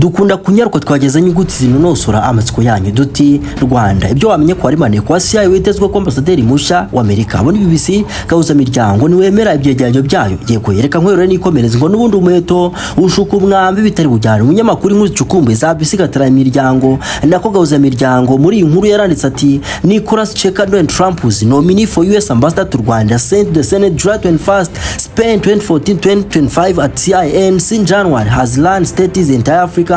dukunda kunyarwa twageza nyuguti zinonosora amatsiko yanyu duti Rwanda ibyo wamenye ko ari maneko CIA witezwe ko ambasaderi musha wa Amerika abone BBC gauza miryango ni wemera ibyegeranyo byayo yego yereka nkwero n'ikomereza ngo nubundi umuheto ushuka umwambi bitari bujyana umunyamakuru inkuru zicukumbuye za BBC gatara imiryango nako gauza miryango muri inkuru yaranditse ati Nicholas Cheka Donald Trump was nominee for US ambassador to Rwanda sent the Senate July 21st Spain 2014-2025 at CIN since January has learned status in Africa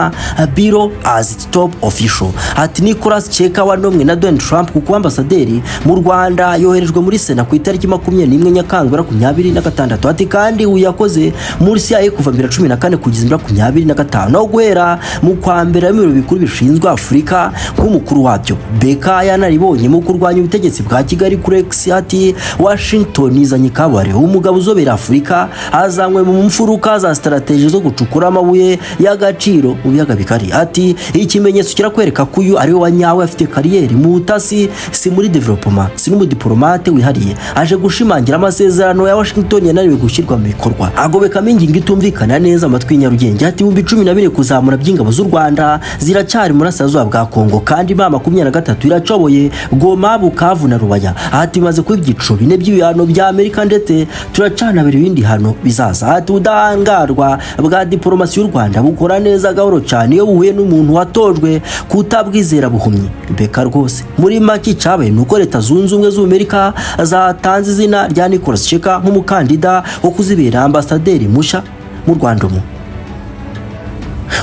bureau as its top official. Ati Nicholas Cheka wanomwe na Donald Trump kuko ambasaderi mu Rwanda yoherejwe muri Sena ku itariki 21 Nyakanga 2026. Ati kandi uyakoze muri CIA kuva 2014 kugeza 2025 no guhera mu kwambera mu bikuru bishinzwe Afrika nk'umukuru wabyo. Beka yanaribonye mu kurwanya ubutegetsi bwa Kigali Kurex ati Washington izanye kabare umugabo uzobera Afrika azanywe mu mfuruka za strategy zo gucukura amabuye y'agaciro ubiyaga bikari. Ati ikimenyetso kirakwereka ko uyu ari we wanyawe afite kariyeri mu utasi si muri development si n'umudiplomate wihariye aje gushimangira amasezerano ya Washington yananiwe gushyirwa mu bikorwa agobeka mingingi itumvikana neza amatwi Nyarugenge. Ati 2012 kuzamura by'ingabo z'u Rwanda ziracyari murasazuba bwa Kongo kandi ba 23 iracoboye Goma Bukavu na Rubaya. Ati maze ku ibyico bine by'ibihano bya Amerika ndetse turacana biri bindi hano bizaza. Ati udangarwa bwa diplomasi y'u Rwanda bukora neza gahoro cyane iyo buhuye n'umuntu watojwe kutabwizera buhumye. Beka rwose muri make cyabaye nuko leta zunze ubumwe z'Amerika zatanze izina rya Nicholas Cheka nk'umukandida wo kuzibera ambasaderi musha mu Rwanda.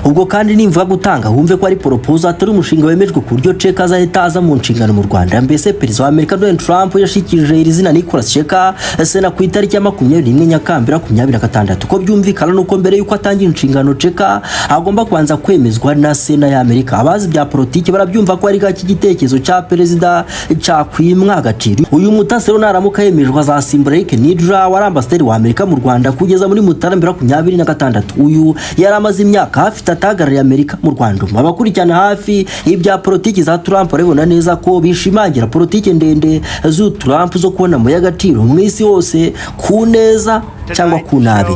Ubwo kandi nimvuga gutanga humve ko ari proposal atari umushinga wemejwe ku buryo Cheka azahitaza mu nshingano mu Rwanda. Mbese perezida wa Amerika Donald Trump yashikirije iri zina Nicholas Cheka Sena ku itariki ya 21 Nyakanga 2026 ko byumvikana nuko mbere yuko atangira inshingano Cheka agomba kubanza kwemezwa na Sena ya Amerika. Abazi bya politiki barabyumva ko ari gaki gitekerezo cya perezida cya kwimwa agaciro. Uyu mutasero naramuka yemejwe azasimbura Eric Nidra wari ambasaderi wa Amerika mu Rwanda kugeza muri Mutarama 2026. Uyu yaramaze imyaka hafi atagarariye Amerika mu Rwanda. Abakurikirana hafi ibya politiki za Trump barabona neza ko bishimangira politiki ndende zu Trump zo kubona mu y'agaciro mu isi hose ku neza cyangwa ku nabi.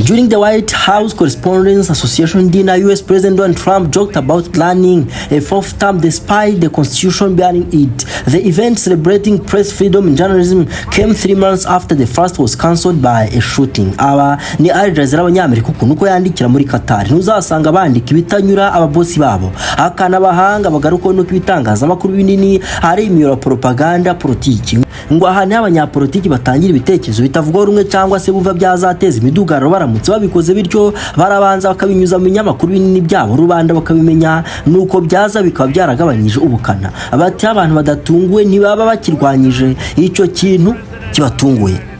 During the White House Correspondents Association dinner, US President Donald Trump joked about planning a fourth term despite the Constitution banning it. The event celebrating press freedom and journalism came 3 months after the first was cancelled by a shooting. Aba ni Al Jazeera abanyamerika ukuntu ko yandikira muri Qatar. Ntuzasanga bandika ibitanyura ababosi babo. Akana bahanga bagaruka no kwitangaza amakuru binini ari imiyora propaganda politiki. Ngo ahane abanyapolitiki batangira ibitekerezo bitavugwa rumwe cyangwa se buva byazateza imidugaro baramutse babikoze bityo barabanza bakabinyuza mu nyamakuru binini byabo rubanda bakabimenya nuko byaza bikaba byaragabanyije ubukana. Abati abantu badatunguwe ntibaba bakirwanyije icyo kintu kibatunguye.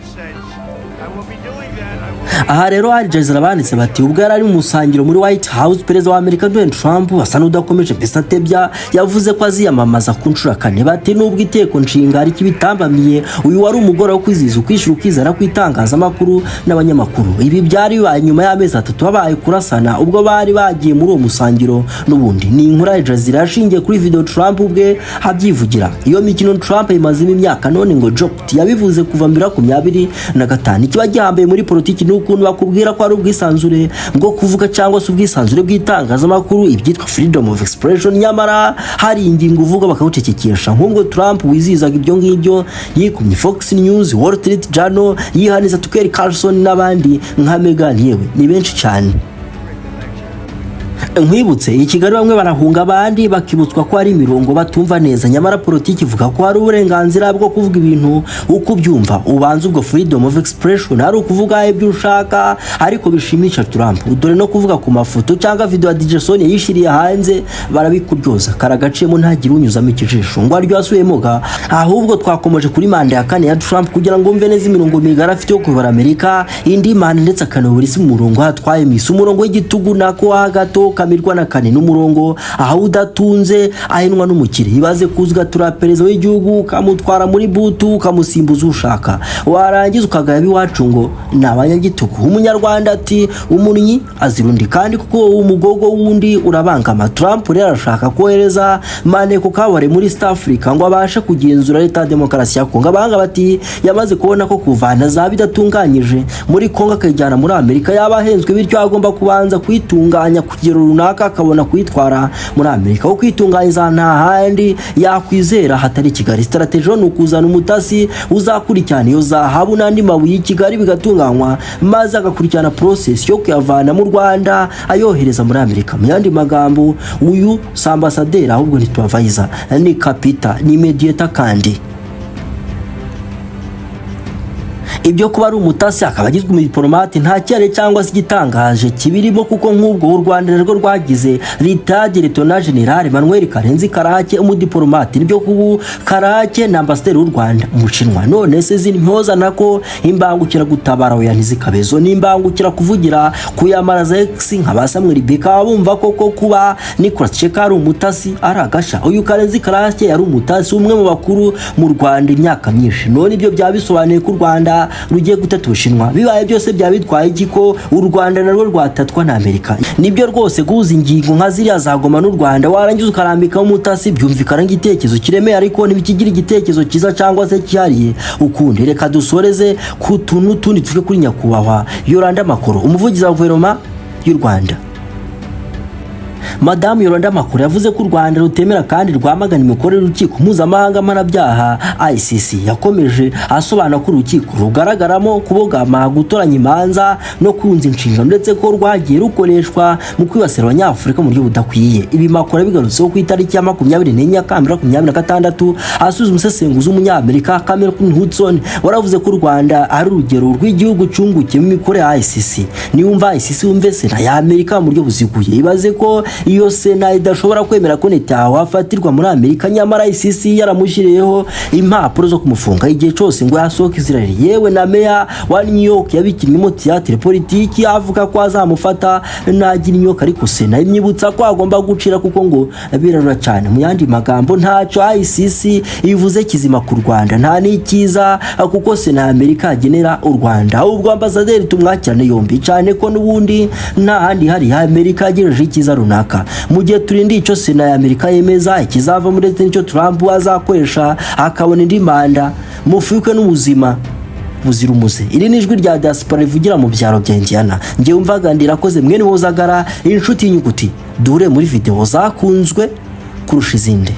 Aha rero Al Jazeera banditse bati ubwo yari mu musangiro muri White House perezida wa Amerika Donald Trump asa n'udakomeje bisatebya yavuze ko aziyamamaza ku nshuro kane. Bati nubwo iteko nshinga ari kibitambamiye uyu wari umugore wo kwiziza ukwishyura ukizana kwitangaza amakuru n'abanyamakuru. Ibi byari bibaye nyuma y'amezi 3 babaye kurasana ubwo bari bagiye muri uwo musangiro n'ubundi. Ni inkuru Al Jazeera yashingiye kuri video Trump ubwe habyivugira. Iyo mikino Trump imazimo imyaka none ngo joked yabivuze kuva 2025. Ikiba gihambaye muri politiki n'ukuntu bakubwira ko ari ubwisanzure bwo kuvuga cyangwa se ubwisanzure bw'itangazamakuru ibyitwa freedom of expression, nyamara hari ingingo uvuga bakawucecekesha. Nk'ubwo Trump wizizaga ibyo ngibyo yikumye Fox News, Wall Street Journal, yihaniza Tucker Carlson n'abandi nka Meghan, yewe ni benshi cyane. Nkwibutse i Kigali bamwe barahunga abandi bakibutswa ko ari imirongo batumva neza, nyamara politiki ivuga ko hari uburenganzira bwo kuvuga ibintu uko byumva. Ubanza ubwo freedom of expression ari ukuvuga ibyo ushaka ariko bishimisha Trump. Dore no kuvuga ku mafoto cyangwa video ya DJ Sonia yishiriye hanze barabikuryoza karagaciyemo ntagira unyuzamo ikijisho ngo aryo asuyemo ahubwo twakomeje kuri manda ya kane ya Trump kugira ngo mve neza imirongo migara afite yo kubara Amerika indi manda ndetse akanobura isi umurongo hatwaye misi umurongo w'igitugu nako hagato kamirwa na kane n'umurongo, aho udatunze ahenwa n'umukire. Ibaze kuzugatura perezida w'igihugu kamutwara muri butu kamusimbuza ushaka, warangiza ukagaya biwacu ngo ni abanyagitugu. Umunyarwanda ati umunnyi azirundi, kandi kuko umugogo wundi urabangama. Trump rero arashaka kohereza Maneko Kabare muri East Africa ngo abashe kugenzura leta ya demokarasi ya Kongo. Abahanga bati yamaze kubona ko kuvana za bidatunganyije muri Kongo akajyana muri Amerika yabahenzwe, bityo agomba kubanza kwitunganya kugera runaka akabona kwitwara muri Amerika. Aho kwitunganyiriza nta handi yakwizera hatari Kigali. Strategy ni ukuzana umutasi uzakurikirana iyo zahabu n'andi mabuye Kigali bigatunganywa, maze agakurikirana process yo kuyavana mu Rwanda ayohereza muri Amerika. Mu yandi magambo, uyu Ambasaderi ahubwo ntitubavayiza, ni kapita, ni mediator kandi ibyo kuba ari umutasi akaba agizwe umudiplomate nta cyane cyangwa se igitangaje kibirimo, kuko nk'ubwo u Rwanda rwo rwagize Ritade Letona General Manuel Karenzi Karake umudiplomate, nibyo kubu Karake na Ambasaderi w'u Rwanda mu Bushinwa. None se z'intyoza nako imbangukira gutabara oya ntizikabezo, n'imbangukira kuvugira kuyamaraza X nk'abasamwe Rebecca bumva koko kuba Nicolas Cheka ari umutasi ari agasha. Uyu Karenzi Karake yari umutasi umwe mu bakuru mu Rwanda imyaka myinshi, none ibyo byabisobanuye ku Rwanda rugiye gutata Ubushinwa. Bibaye byose byabitwaye igiko u Rwanda narwo rwatatwa na Amerika. Nibyo rwose guhuza ingingo nka ziriya zagoma n'u Rwanda warangiza ukarambika umutasi, byumvikana nk'igitekerezo kiremeye, ariko ntibikigira igitekerezo cyiza cyangwa se cyariye ukundi. Reka dusoreze ku tuntu tundi tuvuge kuri nyakubahwa Yoranda Makoro, umuvugizi wa guverinoma y'u Rwanda. Madamu Yoranda Makuru yavuze ko u Rwanda rutemera kandi rwamagana imikorere y'urukiko mpuzamahanga mpanabyaha ICC. Yakomeje asobanura ko urukiko rugaragaramo kubogama, gutoranya imanza no kunza inshingano, ndetse ko rwagiye rukoreshwa mu kwibasira abanyafurika mu buryo budakwiye. Ibi Makuru bigarutseho ku itariki ya 24 Nyakanga 2026 asubiza umusesenguzi w'umunyamerika Cameron Hudson waravuze ko u Rwanda ari urugero rw'igihugu cyungukiye mu mikorere ya ICC. Niwumva ICC wumve Sena ya Amerika mu buryo buziguye. Ibaze ko iyo Sena idashobora kwemera ko Netanyahu afatirwa muri Amerika, nyamara ICC yaramushyiriyeho impapuro zo kumufunga igihe cyose ngo yasohoka Israel. Yewe na meya wa New York yabikinnye theatre politiki avuga ko azamufata nagira inyoka, ariko Sena imyibutsa ko agomba gucira kuko ngo birarura cyane. Mu yandi magambo, ntacyo ICC ivuze kizima ku Rwanda, nta n'ikiza kuko Sena ya Amerika agenera u Rwanda. Ahubwo Ambasaderi tumwakirane yombi cyane ko n'ubundi nta handi hari Amerika agejeje ikiza runaka. Mu gihe turindi icyo Sena ya Amerika yemeza ikizava muri ndetse n'icyo Trump azakoresha akabona indi manda, mufuke n'ubuzima buzira umuze. Iri ni ijwi rya diaspora rivugira mu byaro bya Indiana. Ngiye umvaga ndirakoze mwene hozagara inshuti y'inyuguti. Dure muri video zakunzwe kurusha izindi.